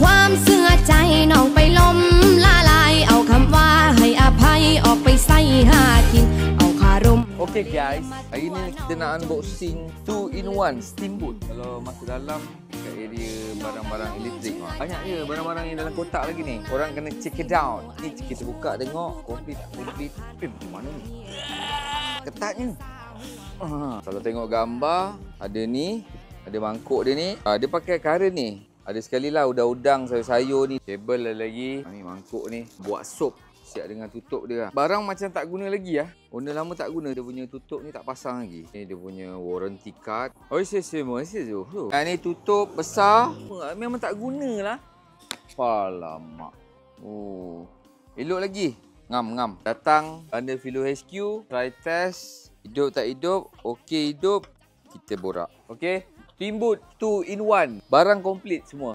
ความเสื่อใจน้องไปล้มละลายเอาคำว่าให้อภัยออกไปใส่หากินเอาคารม Okay guys, hari ni kita nak unboxing 2-in-1 steamboat. Kalau masuk dalam kat area barang-barang elektrik, banyak je barang-barang yang dalam kotak lagi ni. Orang kena check it out. Ni kita buka tengok komplit tak komplit. Macam mana ni? Ketatnya. Kalau tengok gambar, ada ni, ada mangkuk dia ni. Dia pakai current ni. Ada sekali lah udang-udang, sayur-sayur ni. Kabel lagi. Ni mangkuk ni. Buat sup. Siap dengan tutup dia. Barang macam tak guna lagi lah. Owner lama tak guna. Dia punya tutup ni tak pasang lagi. Ni dia punya warranty card. Oh, ni tutup besar. Memang tak guna lah. Alamak. Oh. Elok lagi. Ngam. Datang under Philo HQ. Try test. Hidup tak hidup. Okey hidup. Kita borak. Okey. Steamboat 2-in-1. Barang komplit semua.